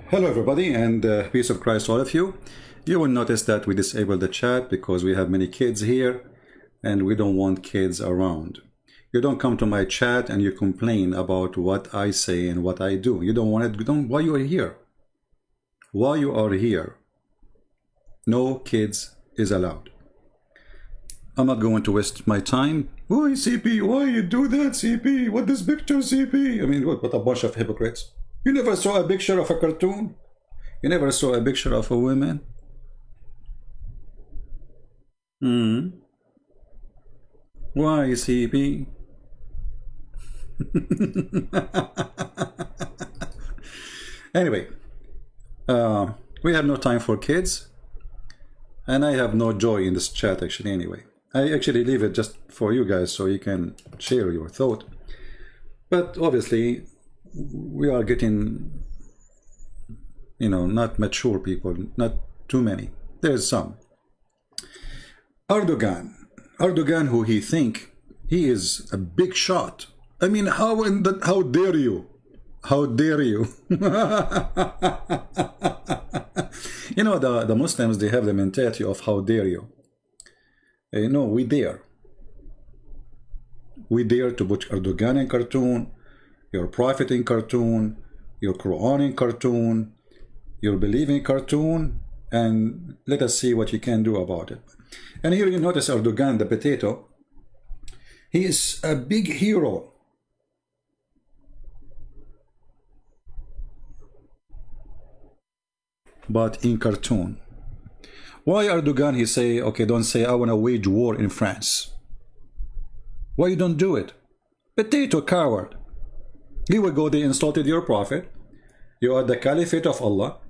Hello everybody, and peace of Christ to all of you. You will notice that we disabled the chat because we have many kids here and we don't want kids around. You don't come to my chat and you complain about what I say and what I do. You don't want it. Why you are here? Why you are here? No kids is allowed. I'm not going to waste my time. Why CP? Why you do that, CP? What this picture, CP? I mean, what a bunch of hypocrites. You never saw a picture of a cartoon? You never saw a picture of a woman? Why, CP? Anyway, we have no time for kids, and I have no joy in this chat actually anyway. I actually leave it just for you guys so you can share your thought. But obviously, we are getting, not mature people, not too many. There's some. Erdugan, who he think he is a big shot. I mean, how dare you? How dare you? The Muslims, they have the mentality of how dare you. No, we dare. We dare to put Erdugan in cartoon, your prophet in cartoon, your Quran in cartoon, your belief in cartoon, and let us see what you can do about it. And here you notice Erdugan, the potato. He is a big hero. But in cartoon. Why Erdugan, he say, okay, don't say I want to wage war in France. Why you don't do it? Potato coward. He will go, they insulted your prophet. You are the caliphate of Allah.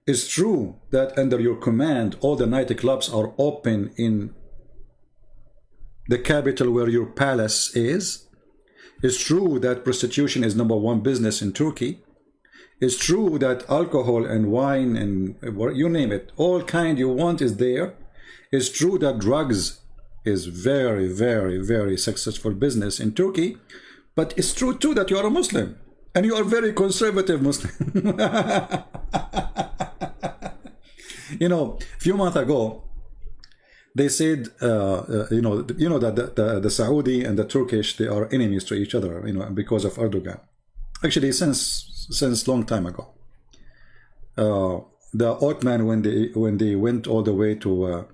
It's true that under your command, all the nightclubs are open in the capital where your palace is. It's true that prostitution is #1 business in Turkey. It's true that alcohol and wine and you name it, all kind you want is there. It's true that drugs is very, very, very successful business in Turkey. But it's true too that you are a Muslim and you are very conservative Muslim. A few months ago, they said, that the Saudi and the Turkish, they are enemies to each other, because of Erdugan. Actually, since long time ago. The Ottoman, when they went all the way to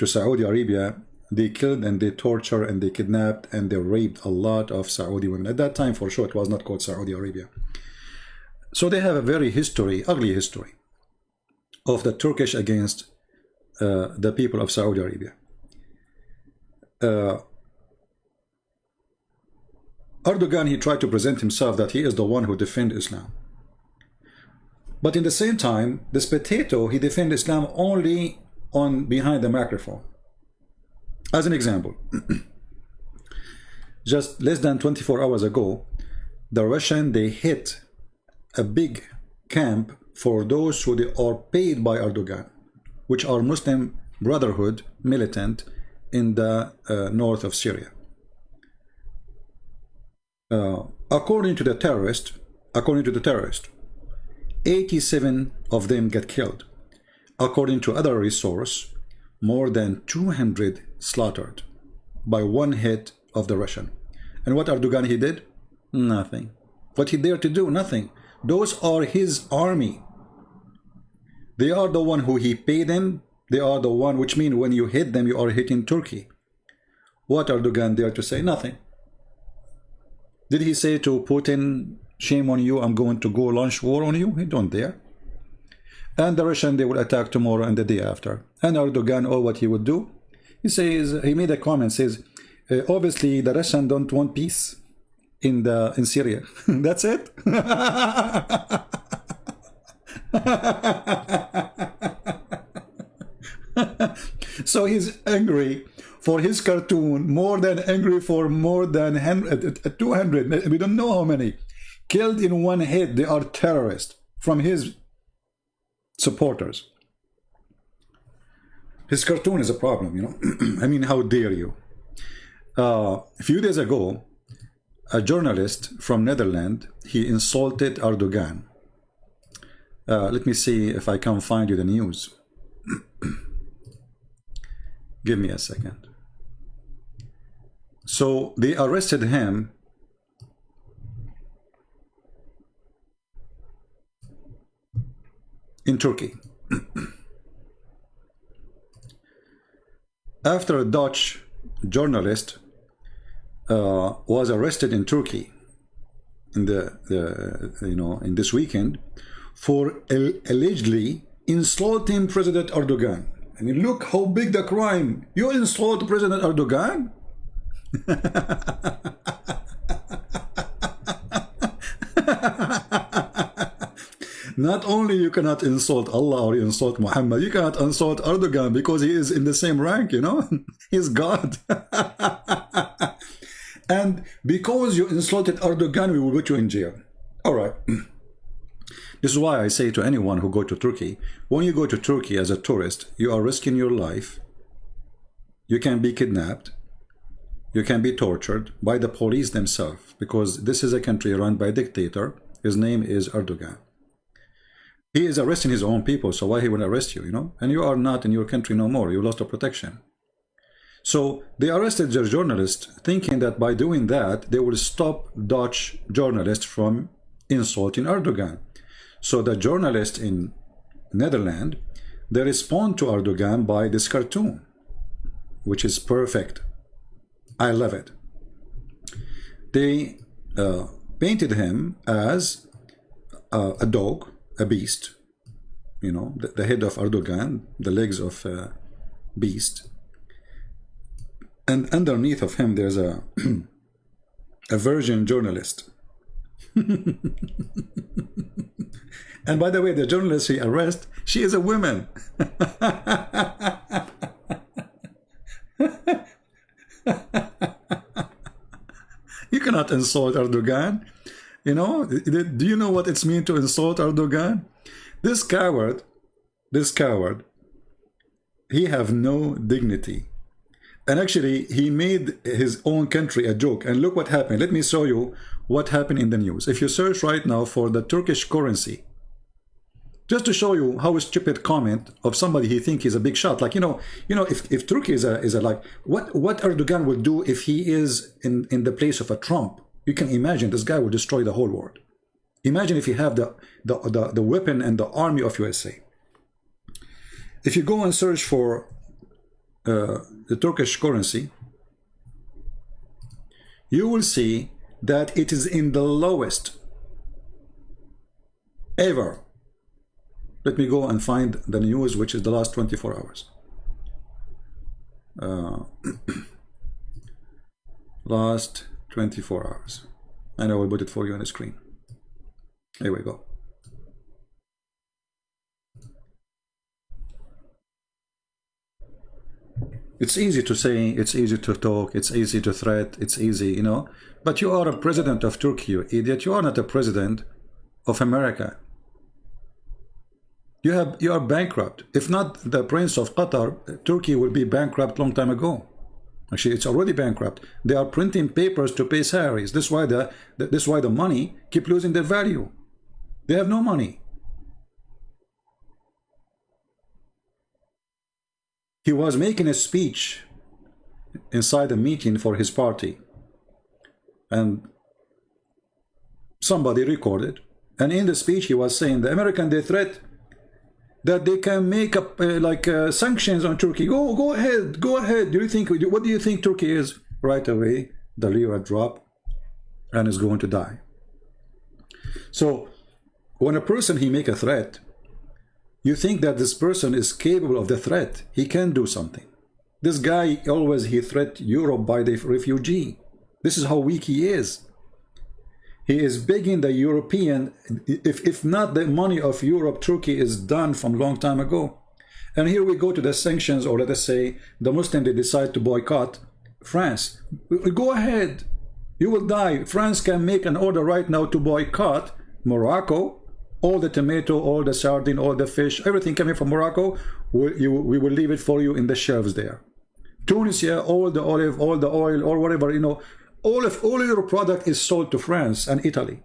Saudi Arabia, they killed and they tortured and they kidnapped and they raped a lot of Saudi women. At that time, for sure, it was not called Saudi Arabia. So they have a very ugly history of the Turkish against the people of Saudi Arabia. Erdugan, he tried to present himself that he is the one who defends Islam. But in the same time, this potato, he defends Islam only behind the microphone. As an example, just less than 24 hours ago, the Russian, they hit a big camp for those who they are paid by Erdugan, which are Muslim Brotherhood militant in the north of Syria. According to the terrorist, 87 of them get killed. According to other resource, more than 200 slaughtered by one hit of the Russian. And what Erdugan he did? Nothing. What he dared to do? Nothing. Those are his army. They are the one who he paid them. They are the one, which means when you hit them, you are hitting Turkey. What Erdugan dared to say? Nothing. Did he say to Putin, shame on you, I'm going to go launch war on you? He don't dare. And the Russian, they will attack tomorrow and the day after. And Erdugan, what he would do? He says, he made a comment, says, obviously the Russian don't want peace in Syria. That's it. So he's angry for his cartoon, more than angry for more than 200, we don't know how many, killed in one hit. They are terrorists from his supporters. His cartoon is a problem, I mean, how dare you? A few days ago, a journalist from Netherlands, he insulted Erdugan. Let me see if I can find you the news. Give me a second. So they arrested him in Turkey after a Dutch journalist was arrested in Turkey in in this weekend for allegedly insulting President Erdogan. I mean, look how big the crime. You insult President Erdogan? Not only you cannot insult Allah or insult Muhammad, you cannot insult Erdogan because he is in the same rank, you know? He's God. And because you insulted Erdogan, we will put you in jail. All right. This is why I say to anyone who go to Turkey, when you go to Turkey as a tourist, you are risking your life. You can be kidnapped. You can be tortured by the police themselves, because this is a country run by a dictator. His name is Erdogan. He is arresting his own people, so why he will arrest you, you know? And you are not in your country no more. You lost your protection. So they arrested their journalist, thinking that by doing that, they will stop Dutch journalists from insulting Erdogan. So the journalists in Netherlands, they respond to Erdogan by this cartoon, which is perfect. I love it. They painted him as a dog, a beast, you know, the head of Erdogan, the legs of a beast. And underneath of him, there's a virgin journalist. And by the way, the journalist he arrested, she is a woman. You cannot insult Erdogan. You know, do you know what it's mean to insult Erdogan? This coward, he have no dignity. And actually, he made his own country a joke. And look what happened. Let me show you what happened in the news. If you search right now for the Turkish currency, just to show you how a stupid comment of somebody he think is a big shot. Like, if Turkey is a like, what Erdogan will do if he is in the place of a Trump? You can imagine this guy will destroy the whole world. Imagine if you have the weapon and the army of USA. If you go and search for the Turkish currency, you will see that it is in the lowest ever. Let me go and find the news, which is the last 24 hours. Last 24 hours. And I will put it for you on the screen. Here we go. It's easy to say, it's easy to talk, it's easy to threat, it's easy, you know. But you are a president of Turkey, you idiot. You are not a president of America. You are bankrupt. If not the Prince of Qatar, Turkey will be bankrupt long time ago. Actually, it's already bankrupt. They are printing papers to pay salaries. This is why the money keep losing their value. They have no money. He was making a speech inside a meeting for his party, and somebody recorded. And in the speech, he was saying the American they threat that they can make up sanctions on Turkey. Go ahead, go ahead. What do you think Turkey is? Right away, the lira drop and is going to die. So when a person he make a threat, you think that this person is capable of the threat. He can do something. This guy always he threat Europe by the refugee. This is how weak he is. He is begging the European, if not the money of Europe, Turkey is done from long time ago. And here we go to the sanctions, or let us say the Muslims, they decide to boycott France. Go ahead, you will die. France can make an order right now to boycott Morocco. All the tomato, all the sardine, all the fish, everything coming from Morocco, we will leave it for you in the shelves there. Tunisia, all the olive, all the oil, or whatever, you know, all your product is sold to France and Italy,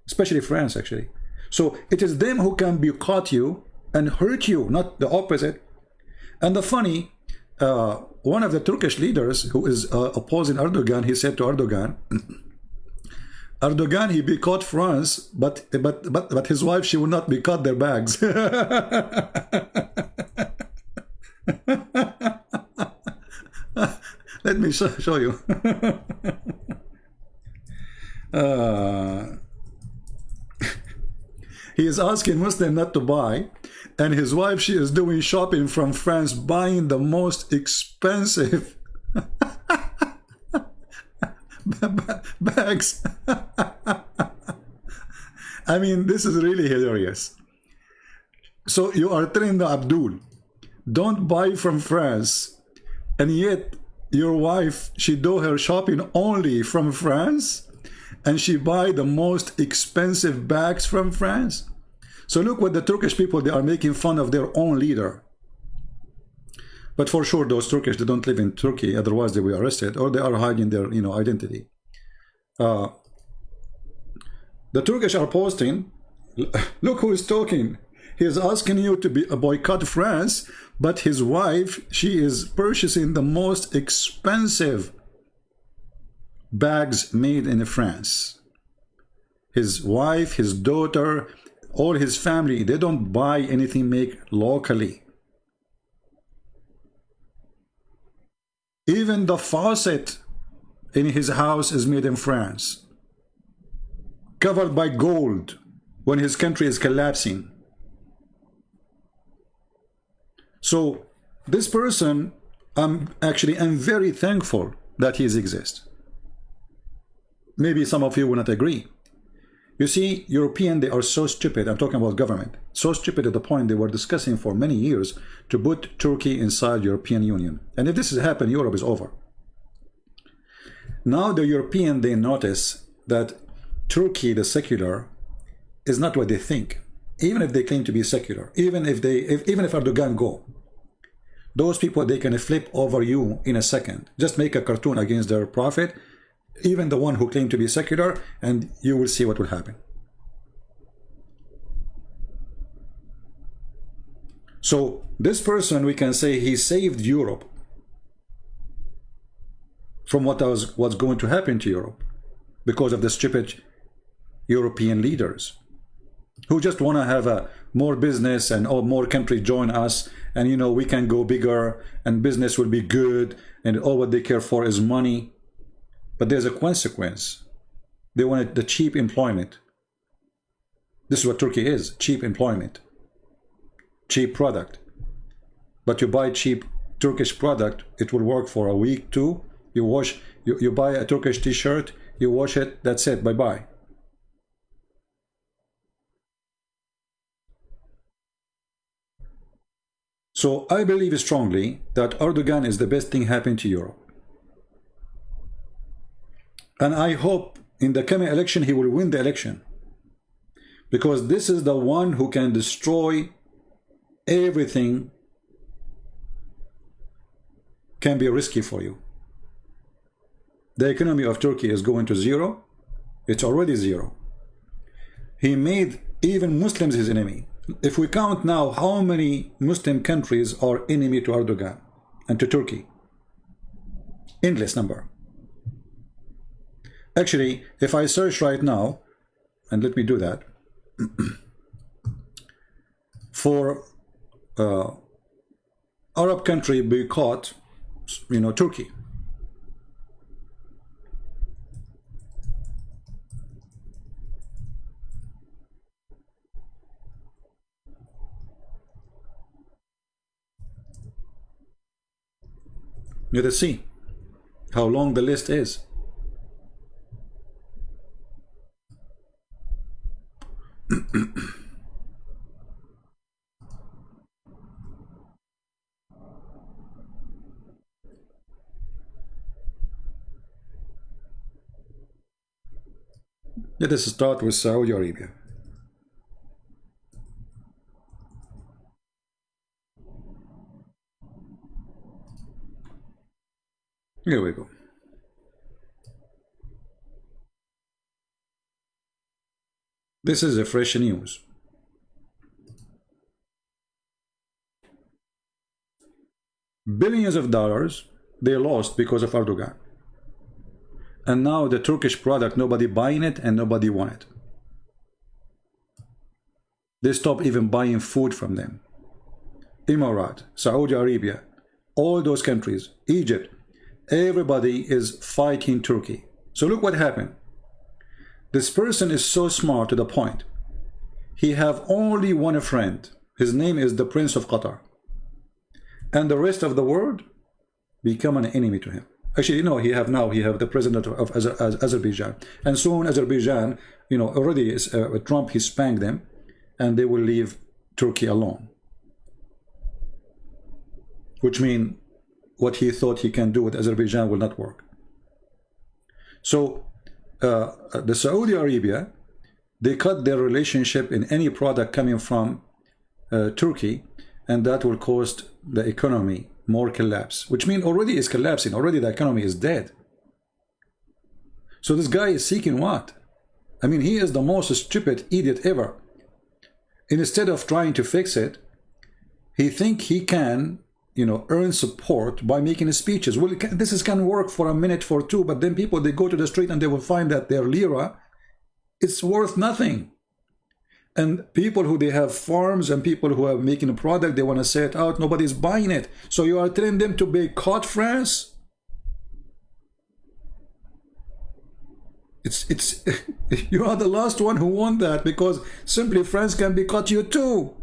especially France actually. So it is them who can boycott you and hurt you, not the opposite. And the funny, one of the Turkish leaders who is opposing Erdogan, he said to Erdogan, Erdogan, he boycott France, but his wife, she will not boycott their bags. Let me show you. He is asking Muslim not to buy, and his wife, she is doing shopping from France, buying the most expensive bags. I mean, this is really hilarious. So you are telling the Abdul, don't buy from France, and yet your wife, she do her shopping only from France, and she buy the most expensive bags from France. So look what the Turkish people, they are making fun of their own leader. But for sure, those Turkish, they don't live in Turkey, otherwise they will be arrested, or they are hiding their, identity. The Turkish are posting, look who is talking. He is asking you to boycott France, but his wife, she is purchasing the most expensive bags made in France. His wife, his daughter, all his family, they don't buy anything made locally. Even the faucet in his house is made in France, covered by gold when his country is collapsing. So this person, I'm very thankful that he exists. Maybe some of you will not agree. You see, European, they are so stupid. I'm talking about government. So stupid at the point they were discussing for many years to put Turkey inside European Union. And if this has happened, Europe is over. Now the European, they notice that Turkey, the secular, is not what they think. Even if they claim to be secular, even if Erdogan go, those people, they can flip over you in a second. Just make a cartoon against their prophet, even the one who claimed to be secular, and you will see what will happen. So this person, we can say he saved Europe from what's going to happen to Europe because of the stupid European leaders who just want to have a more business and more countries join us, and we can go bigger and business will be good, and all what they care for is money. But there's a consequence. They wanted the cheap employment. This is what Turkey is, cheap employment, cheap product. But you buy cheap Turkish product, it will work for a week, two. You buy a Turkish t-shirt, you wash it, that's it, bye-bye. So I believe strongly that Erdogan is the best thing happening to Europe. And I hope in the coming election he will win the election, because this is the one who can destroy everything. Can be risky for you. The economy of Turkey is going to zero. It's already zero. He made even Muslims his enemy. If we count now how many Muslim countries are enemy to Erdogan and to Turkey, endless number. Actually, if I search right now, and let me do that, for Arab country boycott, Turkey. Let us see how long the list is. Let us start with Saudi Arabia. Here we go. This is a fresh news. Billions of dollars they lost because of Erdogan. And now the Turkish product, nobody buying it and nobody want it. They stop even buying food from them. Emirat, Saudi Arabia, all those countries, Egypt, everybody is fighting Turkey. So look what happened. This person is so smart to the point. He have only one friend. His name is the Prince of Qatar. And the rest of the world become an enemy to him. Actually, you know, he have the president of Azerbaijan. And soon Azerbaijan, you know, already is, Trump, he spanked them. And they will leave Turkey alone. Which means what he thought he can do with Azerbaijan will not work. So the Saudi Arabia, they cut their relationship in any product coming from Turkey, and that will cause the economy more collapse, which means already is collapsing. Already the economy is dead. So this guy is seeking what? I mean, he is the most stupid idiot ever. Instead of trying to fix it, he think he can, you know, earn support by making speeches. Well, this can work for a minute, for two, but then people, they go to the street and they will find that their lira, it's worth nothing. And people who they have farms and people who are making a product, they want to sell it out, nobody's buying it. So you are telling them to boycott France? It's you are the last one who want that, because simply France can boycott you too.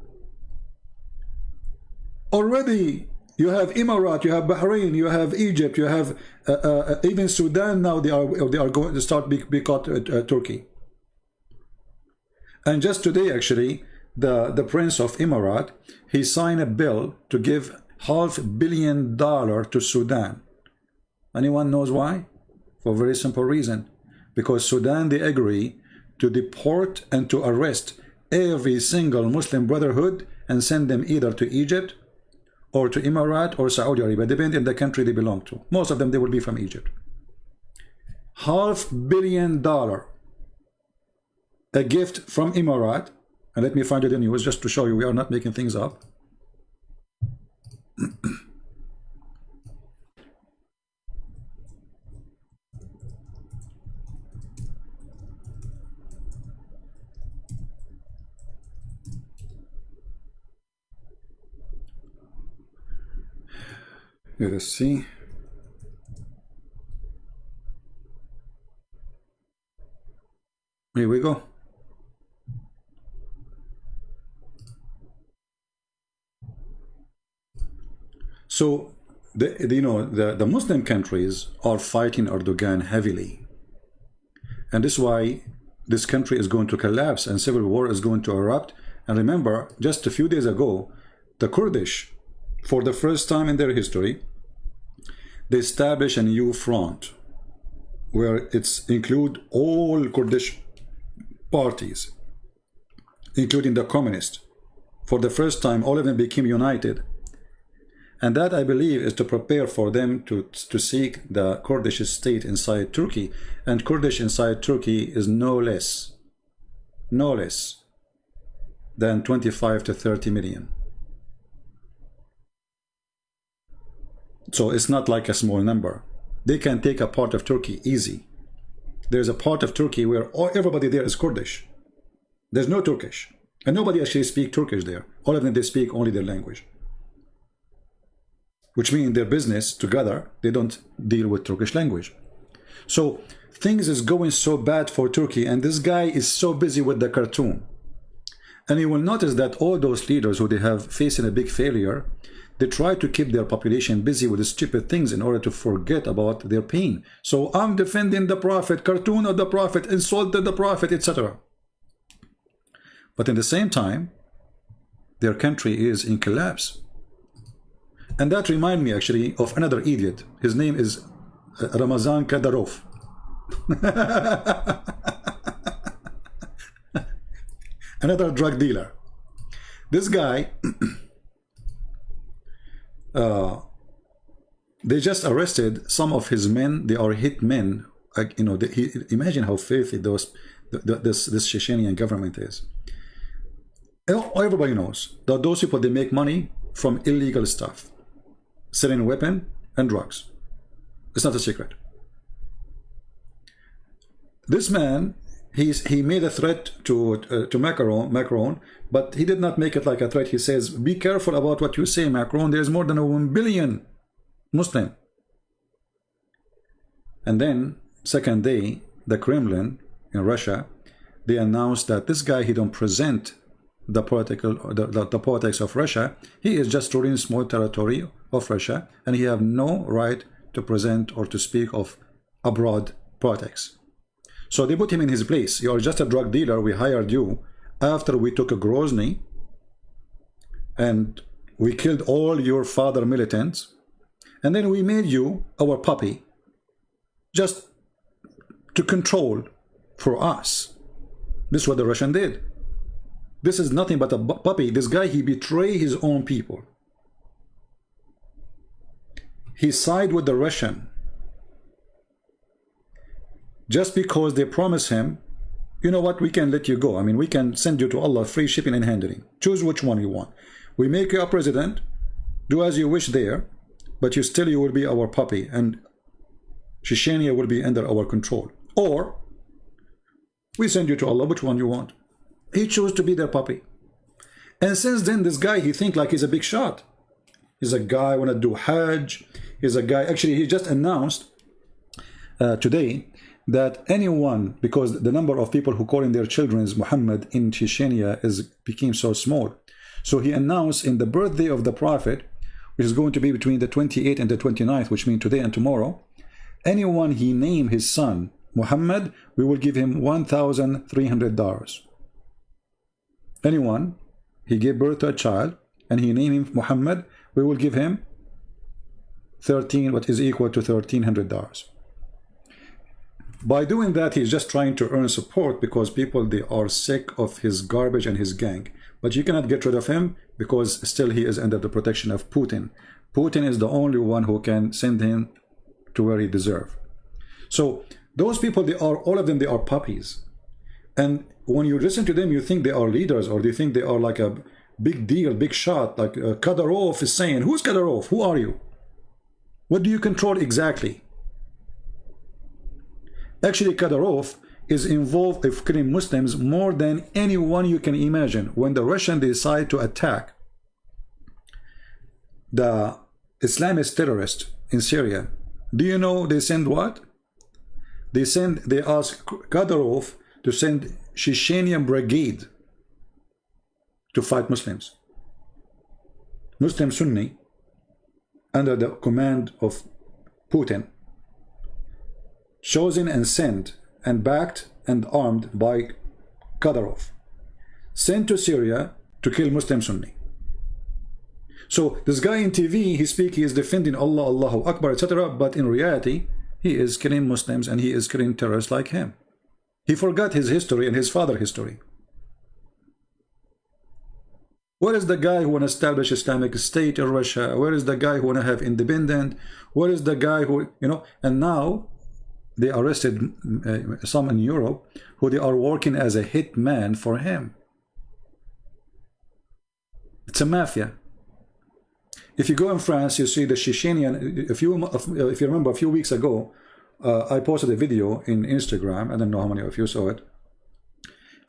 Already you have Emirat, you have Bahrain, you have Egypt, you have even Sudan now. They are going to start boycott Turkey. And just today, actually, the Prince of Emirat, he signed a bill to give $500 million to Sudan. Anyone knows why? For a very simple reason. Because Sudan, they agree to deport and to arrest every single Muslim Brotherhood and send them either to Egypt or to Emirat or Saudi Arabia, depending on the country they belong to. Most of them, they will be from Egypt. $500 million. A gift from Emirat. And let me find it in news just to show you we are not making things up. Let us see. Here we go. So the Muslim countries are fighting Erdogan heavily, and this is why this country is going to collapse and civil war is going to erupt. And remember, just a few days ago, the Kurdish, for the first time in their history, they established a new front where it's include all Kurdish parties, including the communists. For the first time, all of them became united. And that, I believe, is to prepare for them to seek the Kurdish state inside Turkey. And Kurdish inside Turkey is no less than 25 to 30 million. So it's not like a small number. They can take a part of Turkey easy. There's a part of Turkey where everybody there is Kurdish. There's no Turkish. And nobody actually speaks Turkish there. All of them, they speak only their language. Which means their business together, they don't deal with Turkish language. So things is going so bad for Turkey, and this guy is so busy with the cartoon. And you will notice that all those leaders who they have facing a big failure, they try to keep their population busy with stupid things in order to forget about their pain. So I'm defending the prophet, cartoon of the prophet, insulted the prophet, etc. But at the same time, their country is in collapse. And that reminds me actually of another idiot. His name is Ramazan Kadyrov. Another drug dealer. This guy, they just arrested some of his men. They are hit men. Like, you know, imagine how filthy this Chechenian government is. Everybody knows that those people, they make money from illegal stuff, selling weapon and drugs. It's not a secret. This man, he made a threat to Macron, but he did not make it like a threat. He says, be careful about what you say, Macron. There's more than 1 billion Muslim. And then, second day, the Kremlin in Russia, they announced that this guy, he don't present the politics of Russia. He is just ruling a small territory of Russia, and he have no right to present or to speak of abroad politics. So they put him in his place. You are just a drug dealer. We hired you after we took a Grozny and we killed all your father militants, and then we made you our puppy just to control for us. This is what the Russian did. This is nothing but a puppy. This guy, he betrayed his own people. He sided with the Russian just because they promise him, you know what, we can let you go. I mean, we can send you to Allah, free shipping and handling. Choose which one you want. We make you a president, do as you wish there, but you will be our puppy, and Chechnya will be under our control. Or we send you to Allah, which one you want. He chose to be their puppy. And since then, this guy, he think like he's a big shot. He's a guy want to do Hajj. He's a guy, actually, he just announced today that anyone, because the number of people who calling their children Muhammad in Chechnya became so small. So he announced in the birthday of the Prophet, which is going to be between the 28th and the 29th, which means today and tomorrow, anyone he named his son Muhammad, we will give him $1,300. Anyone he gave birth to a child and he named him Muhammad, we will give him what is equal to $1,300. By doing that, he's just trying to earn support because people, they are sick of his garbage and his gang. But you cannot get rid of him because still he is under the protection of Putin. Putin is the only one who can send him to where he deserves. So those people, they are, all of them, they are puppies. And when you listen to them, you think they are leaders, or do you think they are like a big deal, big shot, like Kadyrov is saying, who's Kadyrov? Who are you? What do you control exactly? Actually, Kadyrov is involved in killing Muslims more than anyone you can imagine. When the Russians decide to attack the Islamist terrorists in Syria, do you know they send what? They ask Kadyrov to send Chechenian brigade to fight Muslims. Muslim Sunni, under the command of Putin, chosen and sent and backed and armed by Kadyrov, sent to Syria to kill Muslim Sunni. So this guy in TV, he is defending Allah, Allahu Akbar, etc. But in reality, he is killing Muslims and he is killing terrorists like him. He forgot his history and his father's history. Where is the guy who want to establish Islamic State in Russia? Where is the guy who want to have independent? Where is the guy who, you know? And now they arrested some in Europe who they are working as a hitman for him. It's a mafia. If you go in France, you see the Chechenian. If you remember, a few weeks ago, I posted a video in Instagram. I don't know how many of you saw it,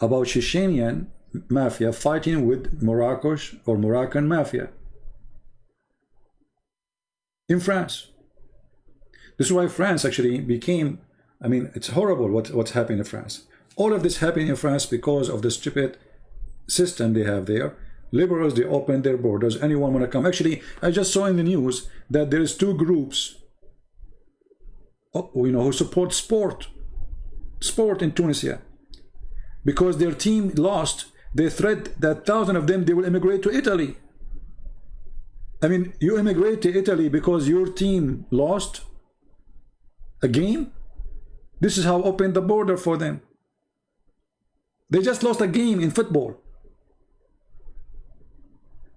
about Chechenian mafia fighting with Moroccan mafia in France. This is why France actually became, I mean, it's horrible what's happening in France. All of this happening in France because of the stupid system they have there. Liberals, they open their borders. Anyone want to come. Actually, I just saw in the news that there is 2 groups, you know, who support sport in Tunisia. Because their team lost, they threat that 1,000 of them, they will immigrate to Italy. I mean, you immigrate to Italy because your team lost a game? This is how open the border for them. They just lost a game in football.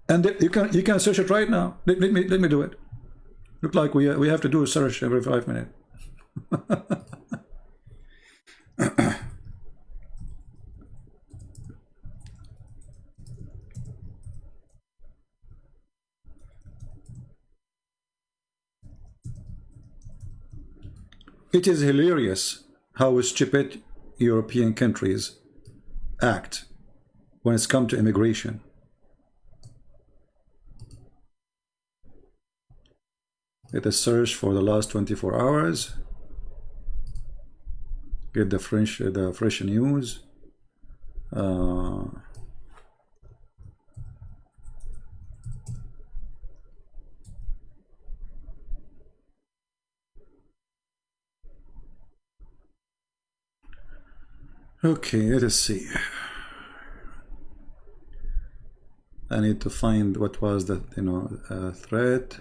And you can search it right now. Let me do it. Look like we have to do a search every 5 minutes. It is hilarious how stupid European countries act when it's come to immigration. Get a search for the last 24 hours. Get the fresh news. Okay, let us see. I need to find what was the threat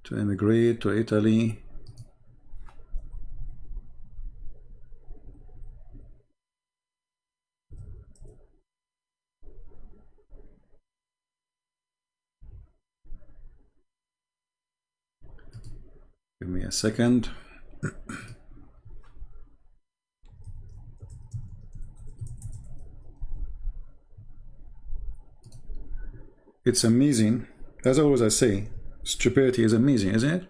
to immigrate to Italy. Give me a second. It's amazing. As always I say, stupidity is amazing, isn't it?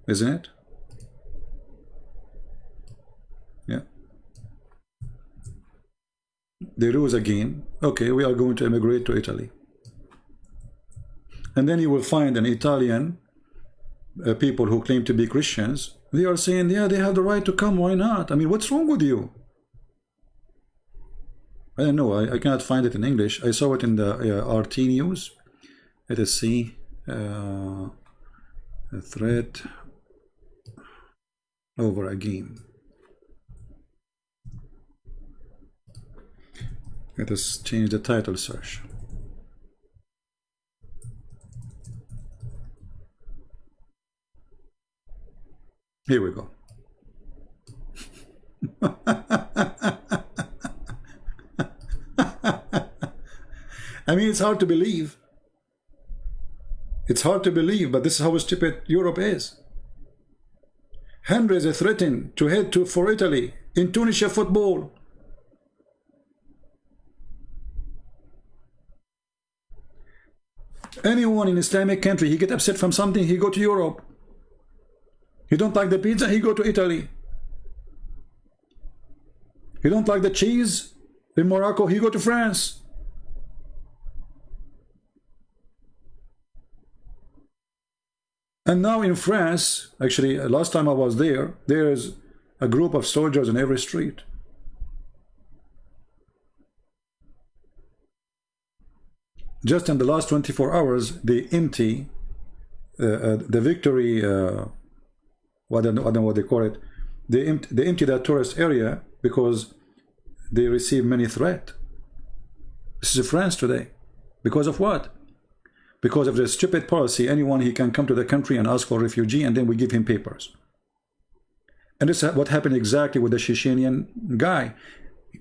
Isn't it? Yeah. They lose again. Okay, we are going to immigrate to Italy. And then you will find an Italian people who claim to be Christians. They are saying, yeah, they have the right to come. Why not? I mean, what's wrong with you? I don't know. I cannot find it in English. I saw it in the RT news. Let us see. A threat over a game. Let us change the title search. Here we go. I mean, it's hard to believe. It's hard to believe, but this is how stupid Europe is. Hundreds are threatened to head for Italy in Tunisia football. Anyone in Islamic country, he get upset from something, he go to Europe. He don't like the pizza, he go to Italy. He don't like the cheese in Morocco, he go to France. And now in France, actually, last time I was there, there's a group of soldiers in every street. Just in the last 24 hours, they empty the victory, I don't know what they call it. They empty that tourist area because they receive many threats. This is France today. Because of what? Because of the stupid policy, anyone he can come to the country and ask for refugee, and then we give him papers. And this is what happened exactly with the Chechenian guy.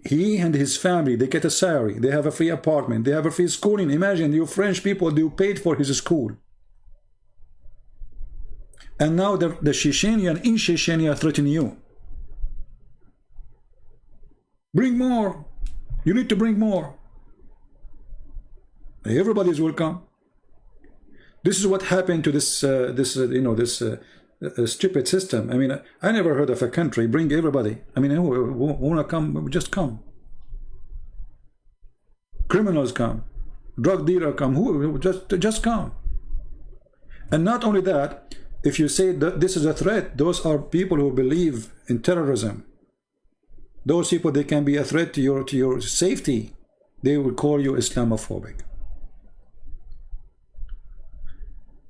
He and his family, they get a salary, they have a free apartment, they have a free schooling. Imagine you French people, you paid for his school. And now the Chechenian in Chechenia threaten you. Bring more. You need to bring more. Everybody is welcome. This is what happened to this stupid system. I mean, I never heard of a country bring everybody. I mean, who wanna come? Just come. Criminals come, drug dealer come. Who just come? And not only that, if you say that this is a threat, those are people who believe in terrorism. Those people, they can be a threat to your safety. They will call you Islamophobic.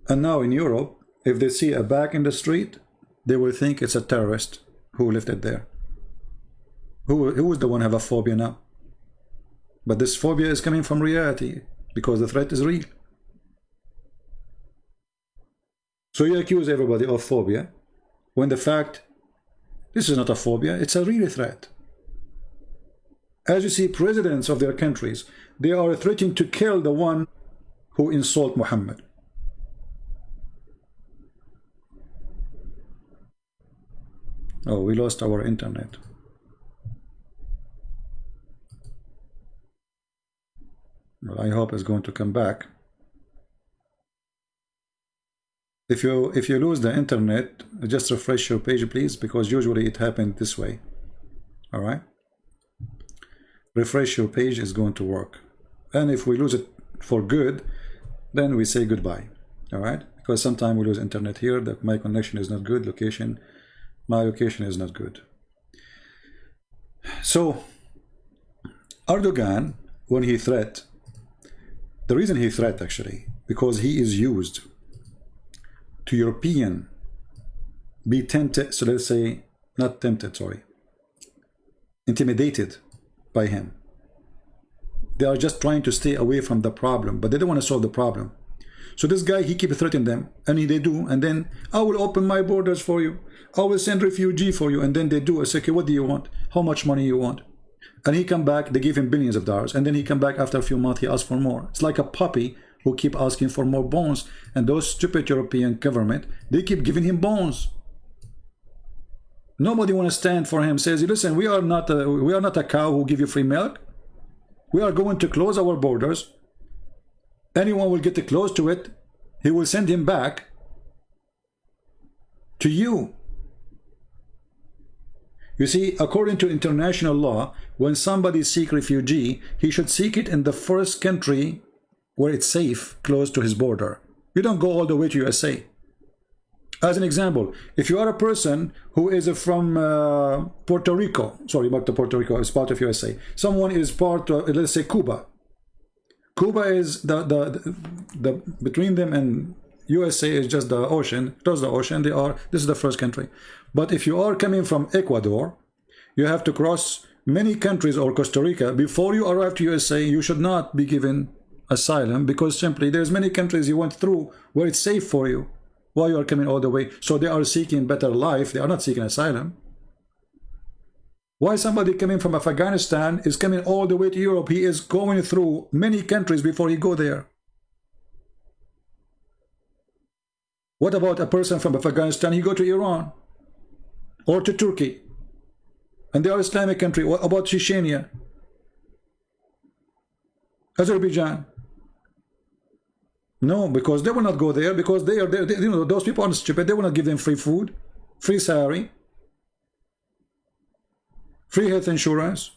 And now in Europe, if they see a bag in the street, they will think it's a terrorist who left it there. Who is the one have a phobia now? But this phobia is coming from reality because the threat is real. So you accuse everybody of phobia when the fact, this is not a phobia, it's a real threat. As you see, presidents of their countries, they are threatening to kill the one who insult Muhammad. Oh, we lost our internet. Well, I hope it's going to come back. if you lose the internet, just refresh your page, please, because usually it happened this way. All right, refresh your page is going to work, and if we lose it for good, then we say goodbye. All right, because sometimes we lose internet here, that my connection is not good, location, my location is not good. So Erdogan, when he threat, the reason he threat actually, because he is used to European be tempted, so let's say not tempted, sorry, intimidated by him. They are just trying to stay away from the problem, but they don't want to solve the problem. So this guy, he keep threatening them, and they do, and then I will open my borders for you, I will send refugee for you, and then they do. I say, okay, what do you want? How much money you want? And he come back, they give him billions of dollars, and then he come back after a few months, he asks for more. It's like a puppy who keep asking for more bones, and those stupid European government, they keep giving him bones. Nobody want to stand for him, says, listen, we are not a cow who give you free milk. We are going to close our borders. Anyone will get close to it, he will send him back to you. You see, according to international law, when somebody seeks refugee, he should seek it in the first country where it's safe, close to his border. You don't go all the way to USA. As an example, if you are a person who is from Puerto Rico, sorry, not Puerto Rico, is part of USA. Someone is part of, let's say, Cuba. Cuba is the between them and USA is just the ocean, across the ocean. This is the first country. But if you are coming from Ecuador, you have to cross many countries or Costa Rica before you arrive to USA. You should not be given asylum because simply there's many countries you went through where it's safe for you while you are coming all the way. So they are seeking better life. They are not seeking asylum. Why somebody coming from Afghanistan is coming all the way to Europe? He is going through many countries before he go there. What about a person from Afghanistan? He go to Iran or to Turkey, and they are Islamic country. What about Chechnya, Azerbaijan? No, because they will not go there because they are there. You know, those people are stupid. They will not give them free food, free salary, free health insurance.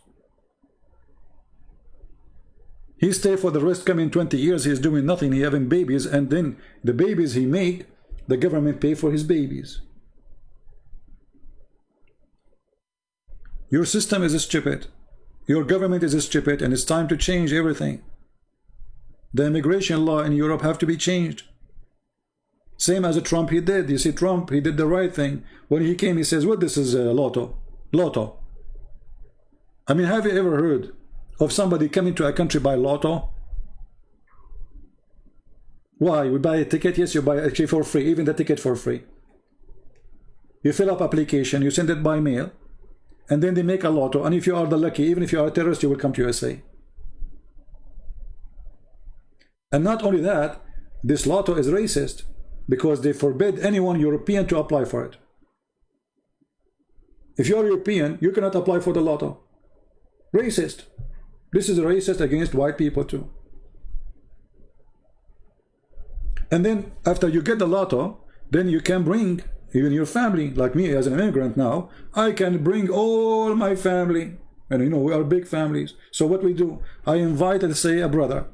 He stay for the rest coming 20 years. He's doing nothing. He having babies, and then the babies he make, the government pay for his babies. Your system is stupid. Your government is stupid, and it's time to change everything. The immigration law in Europe have to be changed. Same as Trump he did. You see, Trump, he did the right thing. When he came, he says, well, this is a lotto. Lotto. I mean, have you ever heard of somebody coming to a country by lotto? Why? You buy a ticket? Yes, you buy it actually for free, even the ticket for free. You fill up application, you send it by mail, and then they make a lotto. And if you are the lucky, even if you are a terrorist, you will come to USA. And not only that, this lotto is racist because they forbid anyone European to apply for it. If you are European, you cannot apply for the lotto. Racist. This is racist against white people too. And then after you get the lotto, then you can bring even your family. Like me as an immigrant now, I can bring all my family. And you know, we are big families. So what we do, I invited, say, a brother.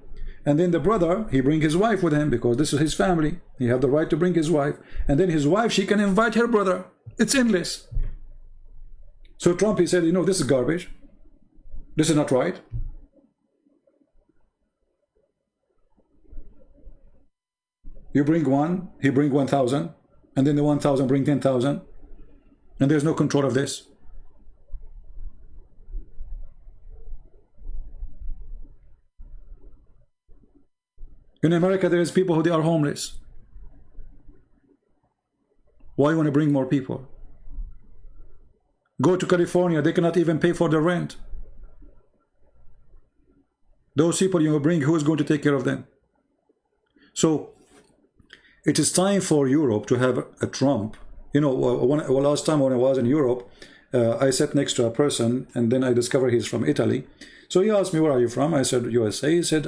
And then the brother, he bring his wife with him because this is his family. He have the right to bring his wife. And then his wife, she can invite her brother. It's endless. So Trump, he said, you know, this is garbage. This is not right. You bring one, he bring 1,000, and then the 1,000 bring 10,000, and there's no control of this. In America, there is people who they are homeless. Why you want to bring more people? Go to California, they cannot even pay for the rent. Those people you bring, who is going to take care of them? So it is time for Europe to have a Trump. You know, last time when I was in Europe, I sat next to a person, and then I discovered he's from Italy. So he asked me, where are you from? I said, USA. He said,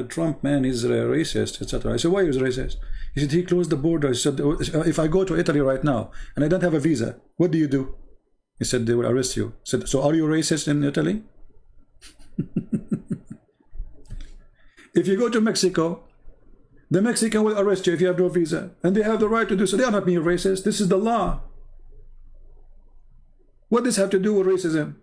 Trump, man, he's a racist, etc. I said, why is racist? He said, he closed the border. He said, if I go to Italy right now and I don't have a visa, what do you do? He said, they will arrest you. I said, so are you racist in Italy? If you go to Mexico, the Mexican will arrest you if you have no visa. And they have the right to do so. They are not being racist. This is the law. What does this have to do with racism?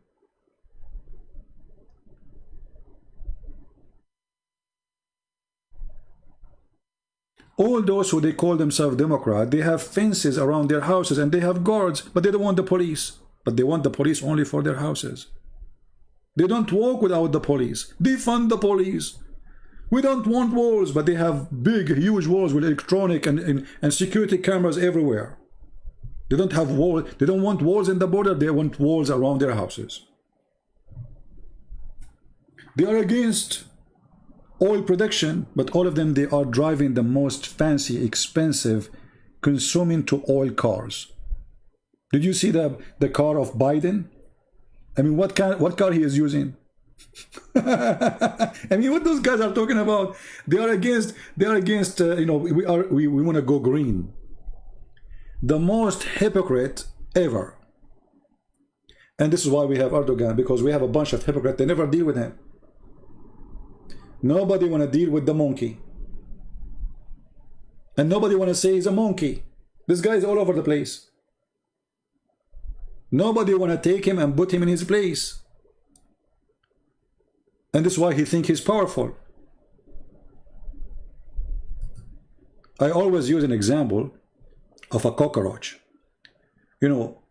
All those who they call themselves Democrat, they have fences around their houses and they have guards, but they don't want the police. But they want the police only for their houses. They don't walk without the police. Defund the police. We don't want walls, but they have big, huge walls with electronic and security cameras everywhere. They don't have walls. They don't want walls in the border. They want walls around their houses. They are against oil production, but all of them, they are driving the most fancy, expensive, consuming to oil cars. Did you see the car of Biden? I mean, what car he is using? I mean, what those guys are talking about? They are against you know, we want to go green. The most hypocrite ever. And this is why we have Erdogan, because we have a bunch of hypocrites. They never deal with him. Nobody want to deal with the monkey. And nobody want to say he's a monkey. This guy is all over the place. Nobody want to take him and put him in his place. And this is why he thinks he's powerful. I always use an example of a cockroach. You know,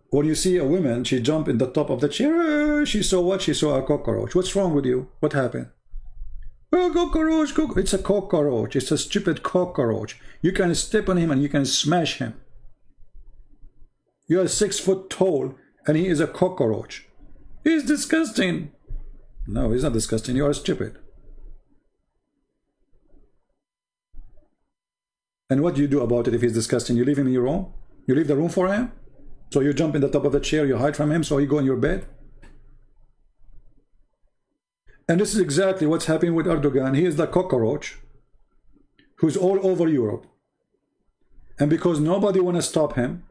when you see a woman, she jump in the top of the chair, she saw what? She saw a cockroach. What's wrong with you? What happened? Oh, cockroach, cockroach. It's a cockroach. It's a stupid cockroach. You can step on him and you can smash him. You are 6 foot tall and he is a cockroach. He's disgusting. No, he's not disgusting. You are stupid. And what do you do about it if he's disgusting? You leave him in your room? You leave the room for him? So you jump in the top of the chair, you hide from him, so you go in your bed? And this is exactly what's happening with Erdogan. He is the cockroach who's all over Europe. And because nobody want to stop him,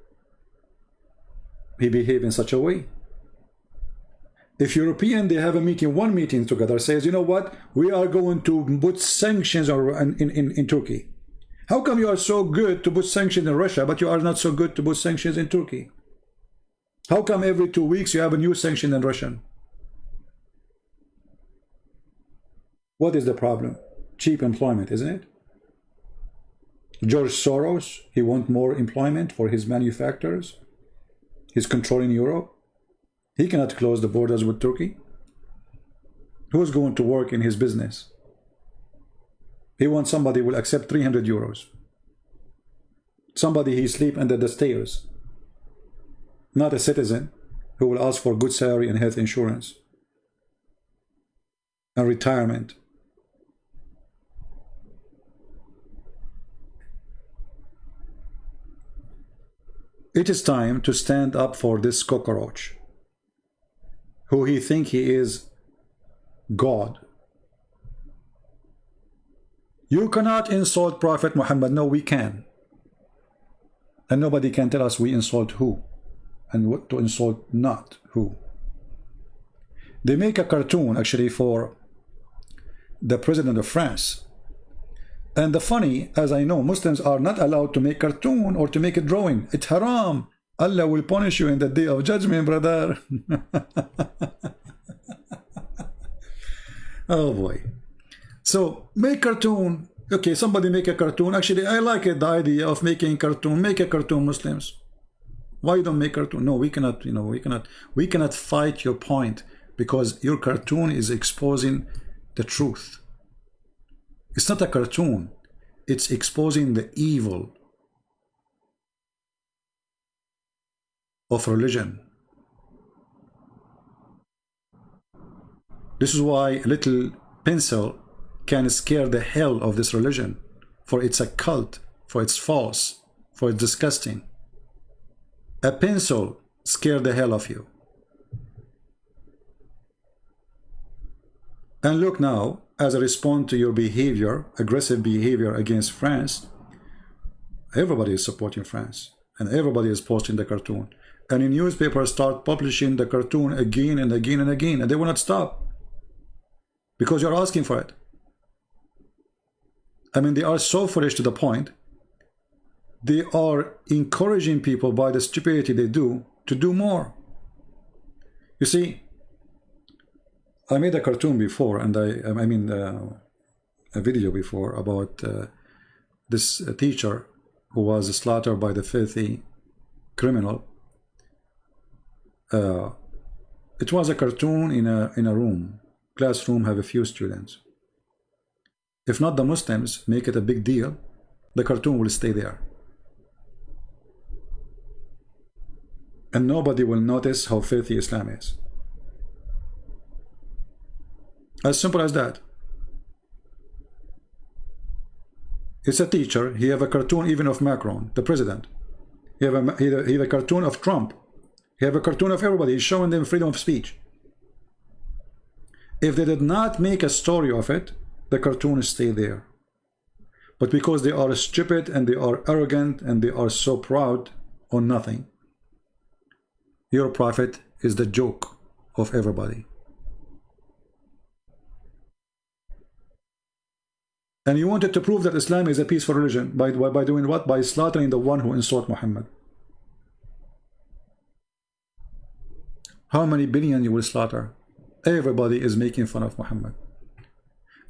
he behaves in such a way. If European, they have a meeting, one meeting together, says, you know what, we are going to put sanctions in Turkey. How come you are so good to put sanctions in Russia, but you are not so good to put sanctions in Turkey? How come every 2 weeks you have a new sanction in Russia? What is the problem? Cheap employment, isn't it? George Soros, he wants more employment for his manufacturers. He's controlling Europe. He cannot close the borders with Turkey. Who's going to work in his business? He wants somebody who will accept 300 euros. Somebody he sleep under the stairs. Not a citizen who will ask for good salary and health insurance and retirement. It is time to stand up for this cockroach who he think he is God. You cannot insult Prophet Muhammad. No, we can. And nobody can tell us we insult who and what to insult not who. They make a cartoon actually for the president of France. And the funny, as I know, Muslims are not allowed to make cartoon or to make a drawing. It's haram. Allah will punish you in the day of judgment, brother. Oh boy. So make cartoon. Okay, somebody make a cartoon. Actually, I like it, the idea of making cartoon. Make a cartoon, Muslims. Why you don't make cartoon? No, we cannot, you know, we cannot fight your point because your cartoon is exposing the truth. It's not a cartoon. It's exposing the evil of religion. This is why a little pencil can scare the hell of this religion, for it's a cult, for it's false, for it's disgusting. A pencil scare the hell of you. And look now, as a response to your behavior, aggressive behavior against France, everybody is supporting France. And everybody is posting the cartoon. And the newspapers start publishing the cartoon again and again and again. And they will not stop. Because you're asking for it. I mean, they are so foolish to the point. They are encouraging people by the stupidity they do to do more. You see, I made a cartoon before, and I mean a video before about this teacher who was slaughtered by the filthy criminal. It was a cartoon in a room. Classroom have a few students. If not the Muslims make it a big deal, the cartoon will stay there. And nobody will notice how filthy Islam is. As simple as that. It's a teacher. He have a cartoon even of Macron, the president. He have a cartoon of Trump. He have a cartoon of everybody. He's showing them freedom of speech. If they did not make a story of it, the cartoon stay there. But because they are stupid and they are arrogant and they are so proud on nothing, your prophet is the joke of everybody. And you wanted to prove that Islam is a peaceful religion by doing what? By slaughtering the one who insulted Muhammad. How many billion you will slaughter? Everybody is making fun of Muhammad.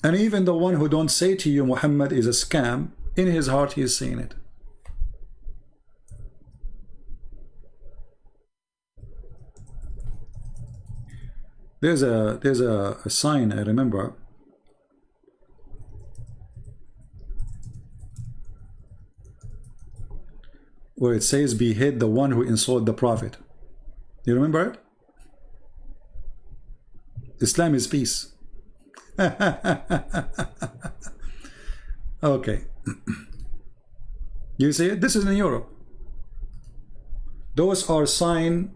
And even the one who don't say to you Muhammad is a scam, in his heart he is saying it. There's a sign I remember. Where it says, behead the one who insulted the Prophet. You remember it? Islam is peace. Okay. You see it? This is in Europe. Those are signs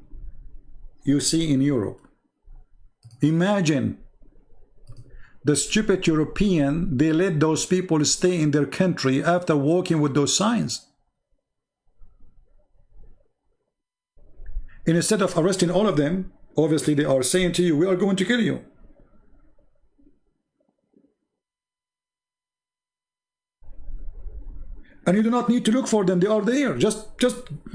you see in Europe. Imagine the stupid European, they let those people stay in their country after walking with those signs. And instead of arresting all of them, obviously they are saying to you, we are going to kill you. And you do not need to look for them, they are there. Just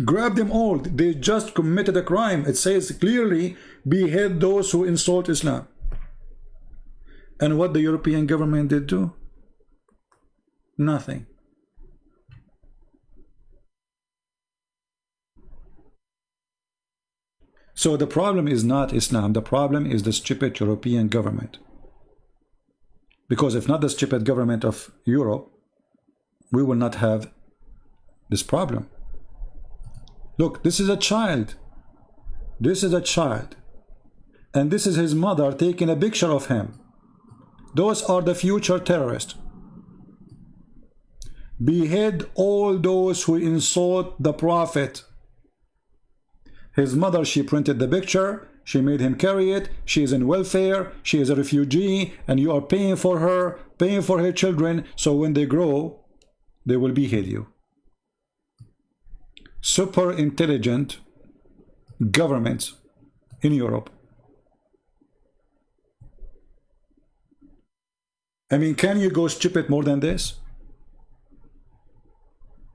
grab them all. They just committed a crime. It says clearly, behead those who insult Islam. And what the European government did do? Nothing. So the problem is not Islam, the problem is the stupid European government. Because if not the stupid government of Europe, we will not have this problem. Look, this is a child. This is a child. And this is his mother taking a picture of him. Those are the future terrorists. Behead all those who insult the Prophet. His mother, she printed the picture, she made him carry it, she is in welfare, she is a refugee, and you are paying for her, paying for her children, so when they grow, they will behead you. Super intelligent governments in Europe. I mean, can you go stupid more than this?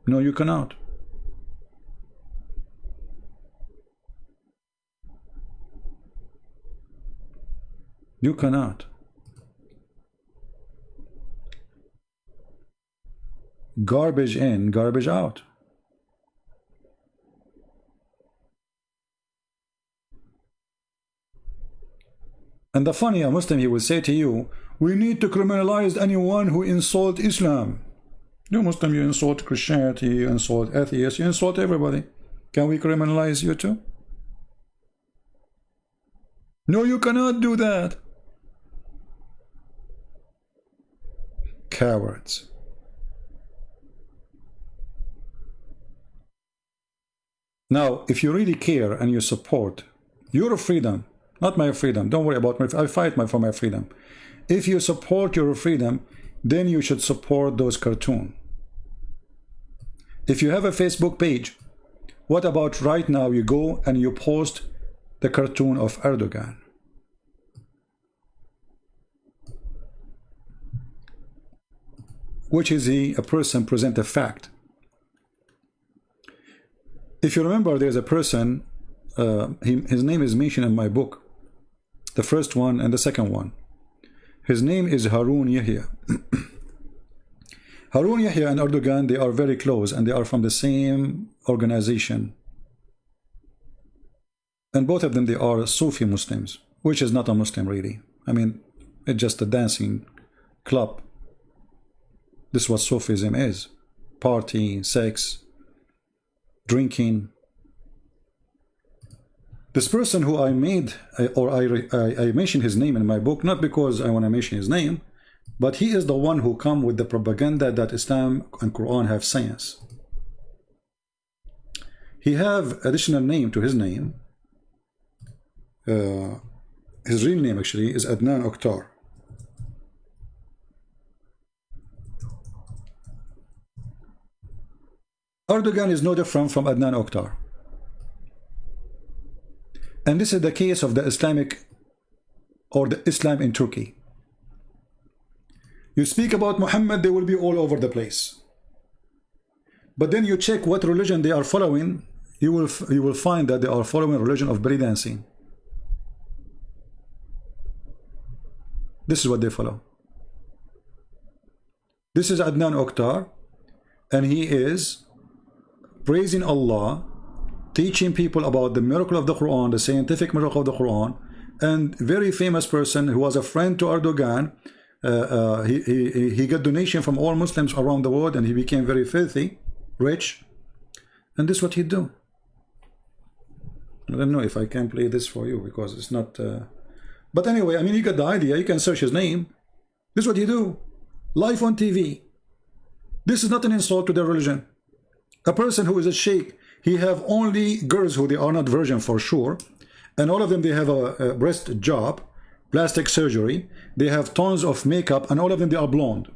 No, you cannot. You cannot. Garbage in, garbage out. And the funny, a Muslim, he will say to you, we need to criminalize anyone who insults Islam. You Muslim, you insult Christianity, you insult atheists, you insult everybody. Can we criminalize you too? No, you cannot do that. Cowards. Now, if you really care and you support your freedom, not my freedom, don't worry about my, I fight for my freedom. if you support your freedom, then you should support those cartoons. If you have a Facebook page, what about right now you go and you post the cartoon of Erdogan? Which is he a person present a fact. If you remember, there's a person, his name is mentioned in my book, the first one and the second one. His name is Harun Yahya. Harun Yahya and Erdogan, they are very close and they are from the same organization. And both of them, they are Sufi Muslims, which is not a Muslim really. I mean, it's just a dancing club. This is what Sufism is. Party, sex, drinking. This person who I made, or I mentioned his name in my book, not because I want to mention his name, but he is the one who come with the propaganda that Islam and Quran have science. He have additional name to his name. His real name actually is Adnan Oktar. Erdogan is no different from Adnan Oktar. And this is the case of the Islamic or the Islam in Turkey. You speak about Muhammad, they will be all over the place. But then you check what religion they are following, you will find that they are following religion of belly dancing. This is what they follow. This is Adnan Oktar, and he is praising Allah, teaching people about the miracle of the Quran, the scientific miracle of the Quran, and very famous person who was a friend to Erdogan. He got donation from all Muslims around the world, and he became very filthy, rich, and this is what he do. I don't know if I can play this for you because it's not. But anyway, I mean, you got the idea. You can search his name. This is what he do. Live on TV. This is not an insult to their religion. A person who is a sheikh, he have only girls who they are not virgin for sure, and all of them they have a breast job, plastic surgery. They have tons of makeup, and all of them they are blonde.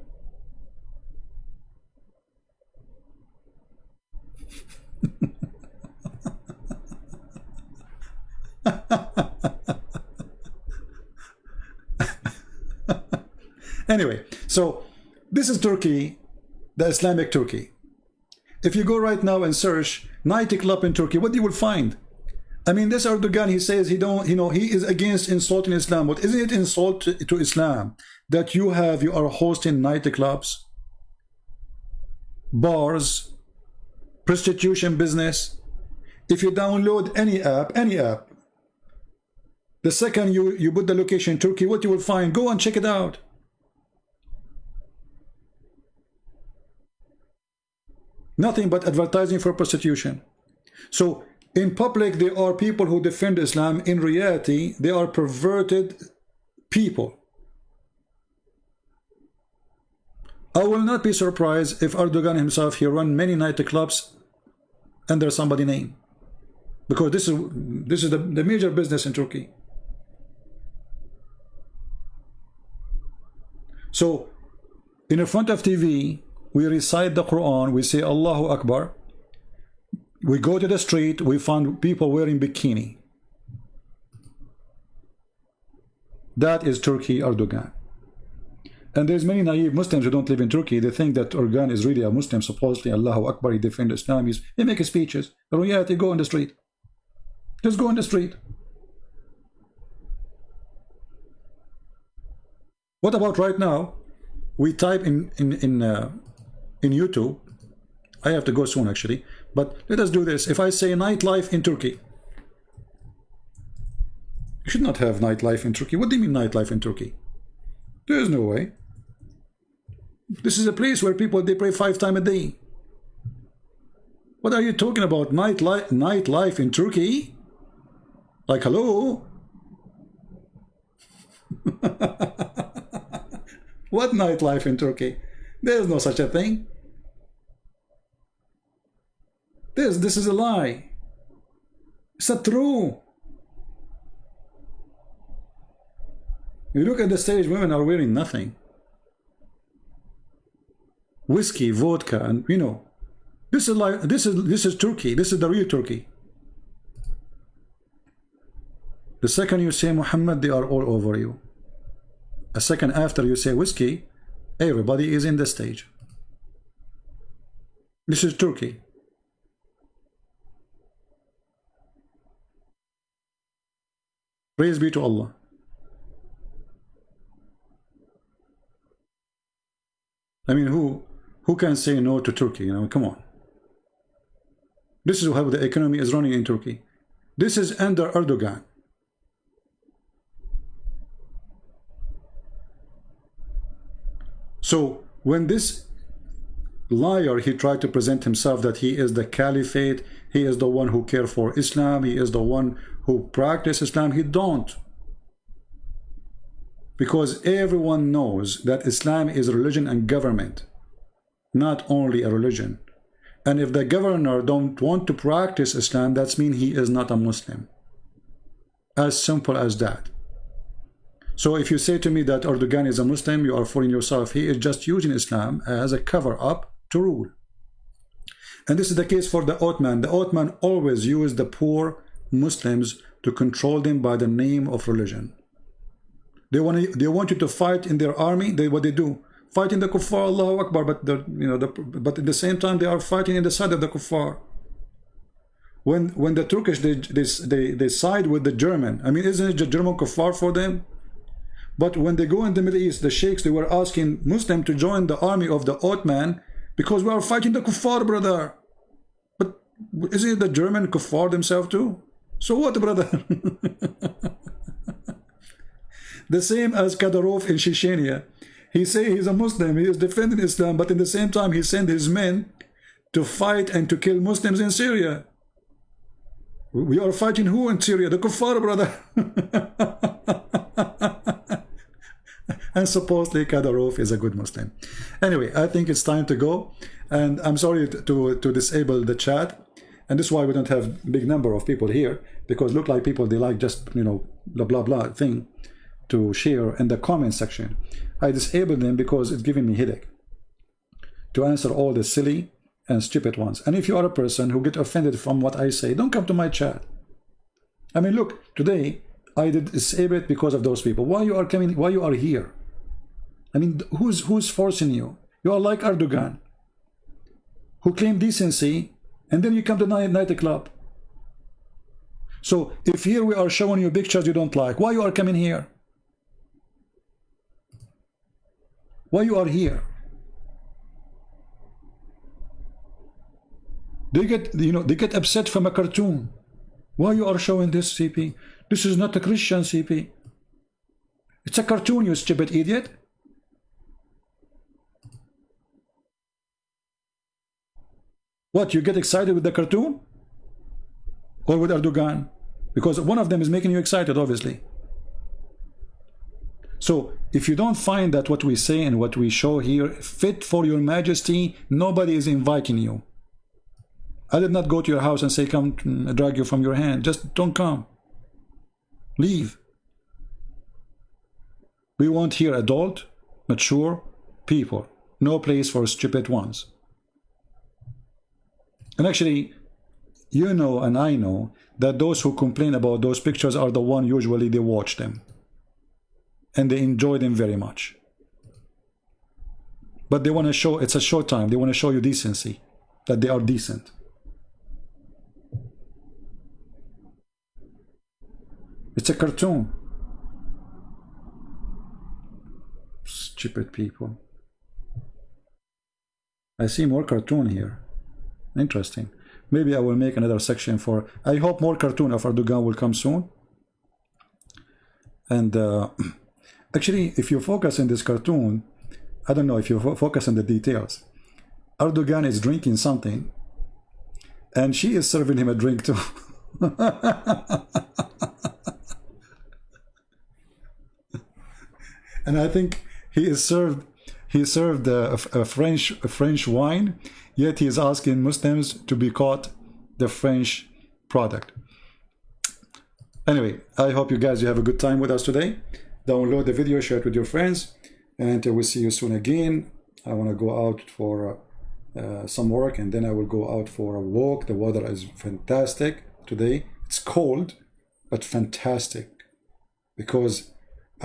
Anyway, so this is Turkey, the Islamic Turkey. If you go right now and search nightclub in Turkey, what you will find? I mean, this Erdogan, he says he don't, he is against insulting Islam. But isn't it insult to Islam that you are hosting nightclubs, bars, prostitution business? If you download any app, the second you put the location Turkey, what you will find? Go and check it out. Nothing but advertising for prostitution. So in public, there are people who defend Islam. In reality, they are perverted people. I will not be surprised if Erdogan himself, he run many nightclubs under somebody's name, because this is the major business in Turkey. So in front of TV, we recite the Quran, we say Allahu Akbar. We go to the street, we find people wearing bikini. That is Turkey, Erdogan. And there's many naive Muslims who don't live in Turkey. They think that Erdogan is really a Muslim, supposedly Allahu Akbar, he defends Islam, he makes speeches. But in reality, go on the street. Just go on the street. What about right now? We type in YouTube. I have to go soon actually, but let us do this. If I say nightlife in Turkey, you should not have nightlife in Turkey. What do you mean nightlife in Turkey? There is no way. This is a place where people, they pray 5 times a day. What are you talking about? Nightlife in Turkey? Like, hello? What nightlife in Turkey? There is no such a thing. This is a lie. It's not true. You look at the stage, women are wearing nothing. Whiskey, vodka, and you know, this is Turkey. This is the real Turkey. The second you say Muhammad, they are all over you. A second after you say whiskey, everybody is in the stage. This is Turkey. Praise be to Allah. I mean, who can say no to Turkey? You know, come on. This is how the economy is running in Turkey. This is under Erdogan. So when this liar, he tried to present himself that he is the caliphate, he is the one who cares for Islam, he is the one who practices Islam, he don't. Because everyone knows that Islam is a religion and government, not only a religion. And if the governor don't want to practice Islam, that means he is not a Muslim. As simple as that. So if you say to me that Erdogan is a Muslim, you are fooling yourself. He is just using Islam as a cover-up to rule. And this is the case for the Ottoman. The Ottoman always used the poor Muslims to control them by the name of religion. They want you to fight in their army. What they do? Fighting the kuffar, Allahu Akbar, but but at the same time they are fighting in the side of the kuffar. When the Turkish they side with the German, I mean, isn't it the German kuffar for them? But when they go in the Middle East, the sheikhs, they were asking Muslim to join the army of the Ottoman because we are fighting the kuffar, brother. But isn't it the German kuffar themselves too? So what, brother? The same as Kadyrov in Chechnya. He say he's a Muslim, he is defending Islam, but in the same time he sent his men to fight and to kill Muslims in Syria. We are fighting who in Syria? The kuffar, brother. And supposedly Kadyrov is a good Muslim. Anyway, I think it's time to go. And I'm sorry to disable the chat. And this is why we don't have big number of people here. Because look like people, they like just, you know, the blah blah thing to share in the comment section. I disabled them because it's giving me headache to answer all the silly and stupid ones. And if you are a person who get offended from what I say, don't come to my chat. I mean, look, today I did disable it because of those people. Why you are coming? Why you are here? I mean, who's forcing you? You are like Erdogan, who claim decency, and then you come to nightclub. So if here we are showing you pictures you don't like, why you are coming here? Why you are here? They get upset from a cartoon. Why you are showing this, CP? This is not a Christian, CP. It's a cartoon, you stupid idiot. What, you get excited with the cartoon? Or with Erdogan? Because one of them is making you excited, obviously. So, if you don't find that what we say and what we show here fit for your majesty, nobody is inviting you. I did not go to your house and say, come drag you from your hand. Just don't come. Leave. We want here adult, mature people. No place for stupid ones. And actually, you know and I know that those who complain about those pictures are the one usually they watch them. And they enjoy them very much. But they want to show, it's a show time, they want to show you decency, that they are decent. It's a cartoon. Stupid people. I see more cartoon here. Interesting. Maybe I will make another section for... I hope more cartoon of Erdogan will come soon. And actually, if you focus in this cartoon, I don't know if you focus on the details. Erdogan is drinking something, and she is serving him a drink too. And I think he served a French wine, yet he is asking Muslims to boycott the French product. Anyway, I hope you guys have a good time with us today. download the video, share it with your friends, and we'll see you soon again. I want to go out for some work, and then I will go out for a walk. The weather is fantastic today. It's cold, but fantastic, because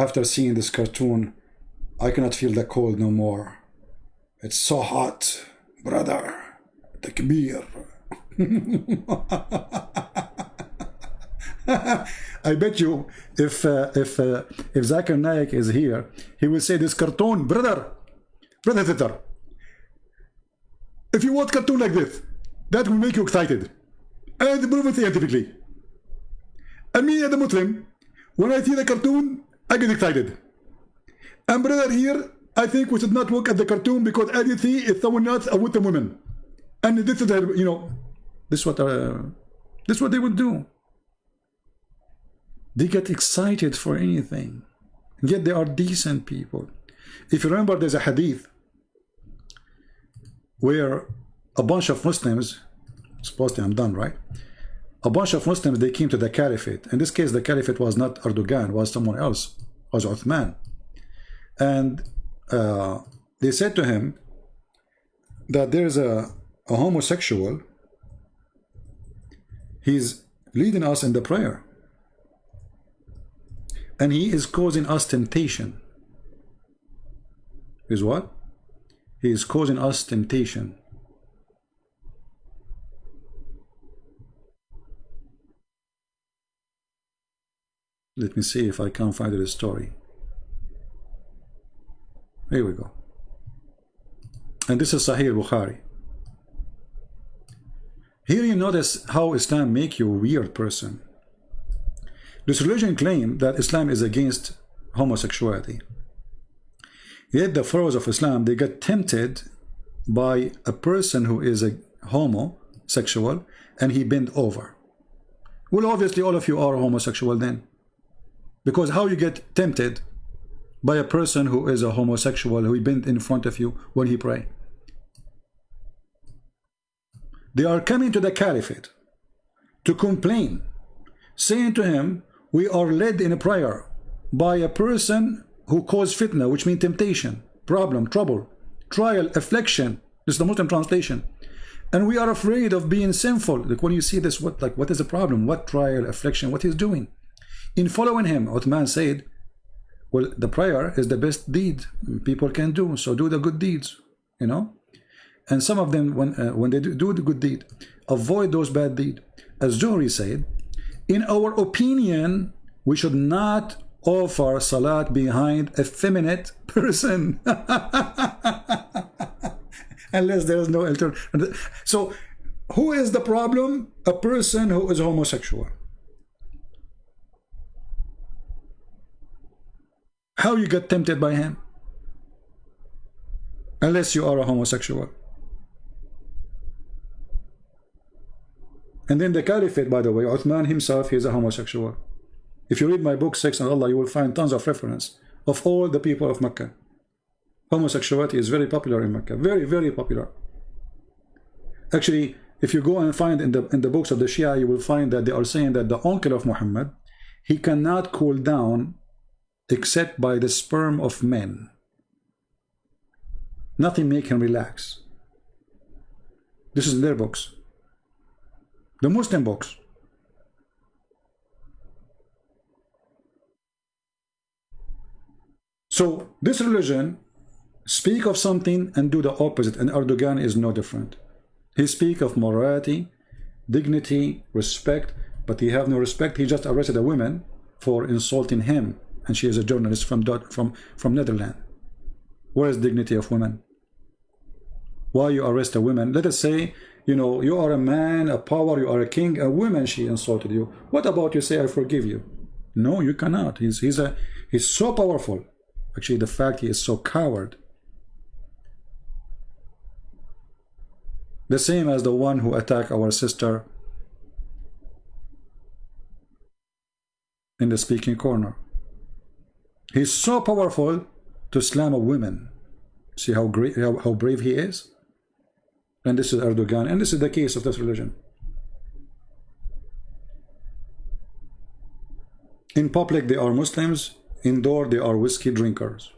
after seeing this cartoon, I cannot feel the cold no more. It's so hot, brother. Takbir. I bet you if Zakir Naik is here, he will say this cartoon, brother, sister, if you watch cartoon like this, that will make you excited, and prove it scientifically. And me as a Muslim, when I see the cartoon, I get excited. And brother here, I think we should not look at the cartoon, because as you see, it's someone else with the women, and this is, you know, this is what they would do. They get excited for anything, yet they are decent people. If you remember, there's a hadith where a bunch of Muslims, supposedly I'm done, right? A bunch of Muslims, they came to the caliphate. In this case, the caliphate was not Erdugan, was someone else, was Uthman. And they said to him that there's a homosexual, he's leading us in the prayer, and he is causing us temptation. Is what? He is causing us temptation. Let me see if I can find the story. Here we go. And this is Sahih Bukhari. Here you notice how Islam make you a weird person. This religion claims that Islam is against homosexuality. Yet the followers of Islam, they get tempted by a person who is a homosexual, and he bend over. Well, obviously all of you are homosexual then. Because how you get tempted by a person who is a homosexual, who bend in front of you when he pray? They are coming to the caliphate to complain, saying to him, we are led in a prayer by a person who caused fitna, which means temptation, problem, trouble, trial, affliction. This is the Muslim translation. And we are afraid of being sinful. Like when you see this, what is the problem? What trial, affliction, what he's doing? In following him, Uthman said, well, the prayer is the best deed people can do, so do the good deeds, you know? And some of them, when they do the good deed, avoid those bad deeds. As Zuhri said, in our opinion, we should not offer salat behind a feminine person. Unless there is no alternative. So, who is the problem? A person who is homosexual. How you get tempted by him? Unless you are a homosexual. And then the caliphate, by the way, Uthman himself, he is a homosexual. If you read my book, Sex and Allah, you will find tons of reference of all the people of Mecca. Homosexuality is very popular in Mecca. Very, very popular. Actually, if you go and find in the books of the Shia, you will find that they are saying that the uncle of Muhammad, he cannot cool down except by the sperm of men. Nothing make him relax. This is in their books. The Muslim books. So this religion speak of something and do the opposite, and Erdugan is no different. He speak of morality, dignity, respect, but he have no respect. He just arrested a woman for insulting him, and she is a journalist from Netherlands. Where is dignity of women? Why you arrest a woman? Let us say, you know, you are a man, a power, you are a king, a woman, she insulted you. What about you say, I forgive you? No, you cannot. He's so powerful. Actually, the fact he is so coward. The same as the one who attacked our sister in the speaking corner. He's so powerful to slam a woman. See how great, how brave he is? And this is Erdugan, and this is the case of this religion. In public, they are Muslims. Indoor, they are whiskey drinkers.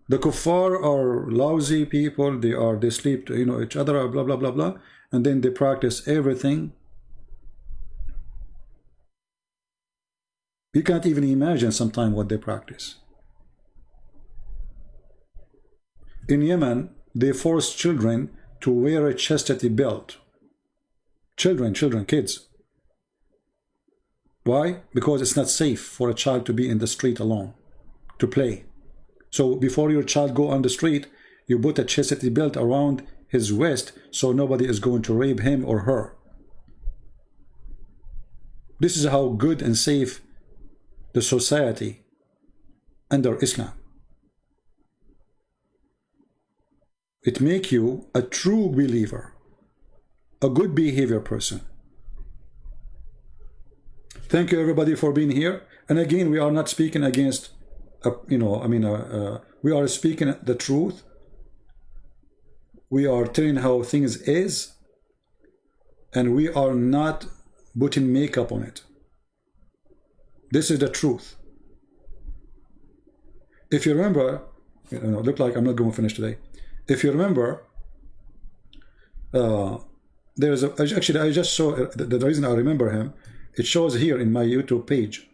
The kuffar are lousy people. They sleep to, each other, blah blah blah blah, and then they practice everything. You can't even imagine sometimes what they practice. In Yemen, they force children to wear a chastity belt. Children, kids. Why? Because it's not safe for a child to be in the street alone, to play. So before your child go on the street, you put a chastity belt around his waist so nobody is going to rape him or her. This is how good and safe the society under Islam. It makes you a true believer, a good behavior person. Thank you everybody for being here. And again, we are not speaking against, we are speaking the truth. We are telling how things is, and we are not putting makeup on it. This is the truth. If you remember, look like I'm not going to finish today. If you remember, there's actually I just saw the reason I remember him. It shows here in my YouTube page.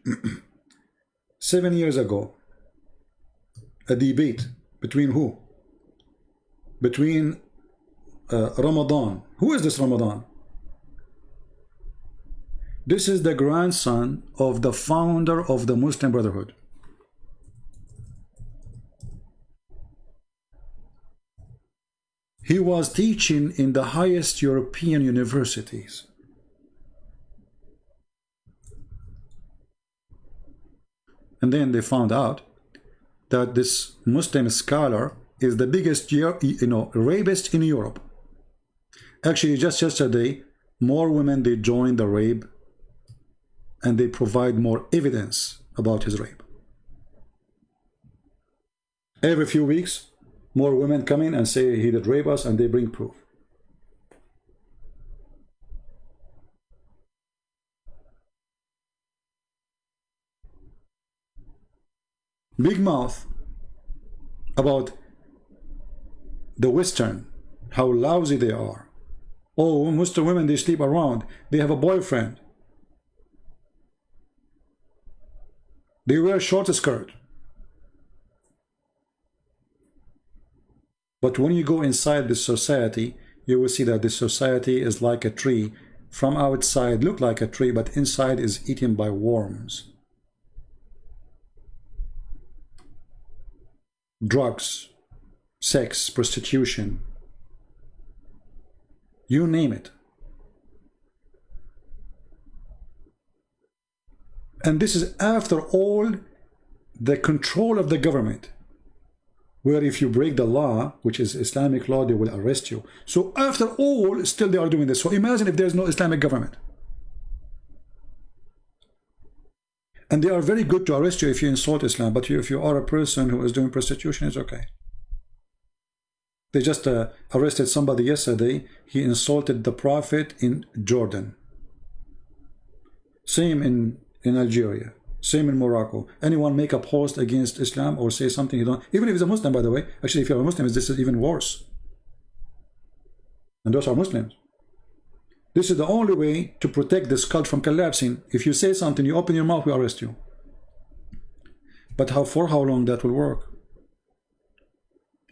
7 years ago, a debate between who? Between Ramadan. Who is this Ramadan? This is the grandson of the founder of the Muslim Brotherhood. He was teaching in the highest European universities. And then they found out that this Muslim scholar is the biggest, rapist in Europe. Actually, just yesterday, more women, they joined the rape, and they provide more evidence about his rape. Every few weeks, more women come in and say he did rape us, and they bring proof. Big mouth about the Western, how lousy they are. Oh, Muslim women, they sleep around. They have a boyfriend. They wear short skirt. But when you go inside this society, you will see that this society is like a tree. From outside, look like a tree, but inside is eaten by worms. Drugs, sex, prostitution, you name it. And this is after all the control of the government, where if you break the law, which is Islamic law, they will arrest you. So after all, still they are doing this. So imagine if there's no Islamic government. And they are very good to arrest you if you insult Islam, but if you are a person who is doing prostitution, it's okay. They just arrested somebody yesterday. He insulted the Prophet in Jordan. Same in Algeria. Same in Morocco. Anyone make a post against Islam or say something you don't, even if it's a Muslim, by the way. Actually, if you're a Muslim, this is even worse. And those are Muslims. This is the only way to protect this cult from collapsing. If you say something, you open your mouth, we arrest you. But for how long that will work?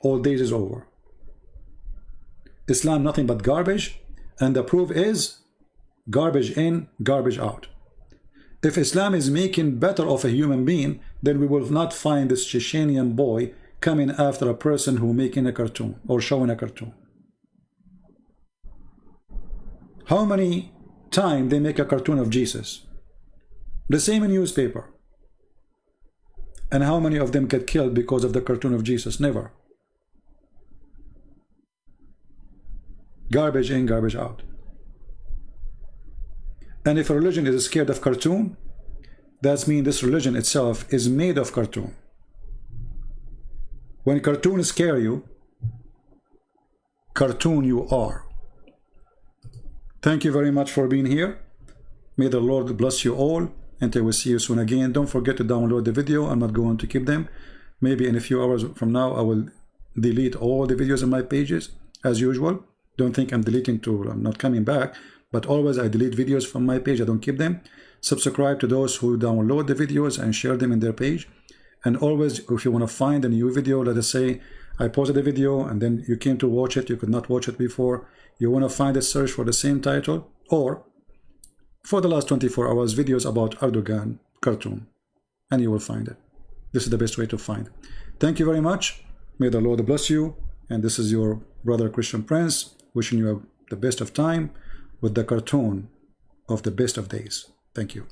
All days is over. Islam nothing but garbage, and the proof is garbage in, garbage out. If Islam is making better of a human being, then we will not find this Chechenian boy coming after a person who making a cartoon or showing a cartoon. How many times they make a cartoon of Jesus? The same in newspaper. And how many of them get killed because of the cartoon of Jesus? Never. Garbage in, garbage out. And if a religion is scared of cartoon, that means this religion itself is made of cartoon. When cartoons scare you, cartoon you are. Thank you very much for being here. May the Lord bless you all. Until we see you soon again. Don't forget to download the video. I'm not going to keep them. Maybe in a few hours from now, I will delete all the videos on my pages as usual. Don't think I'm deleting I'm not coming back, but always I delete videos from my page. I don't keep them. Subscribe to those who download the videos and share them in their page. And always, if you want to find a new video, let us say I posted a video and then you came to watch it, you could not watch it before. You want to find a search for the same title, or for the last 24 hours videos about Erdugan Cartoon, and you will find it. This is the best way to find it. Thank you very much. May the Lord bless you. And this is your brother Christian Prince, wishing you the best of time with the cartoon of the best of days. Thank you.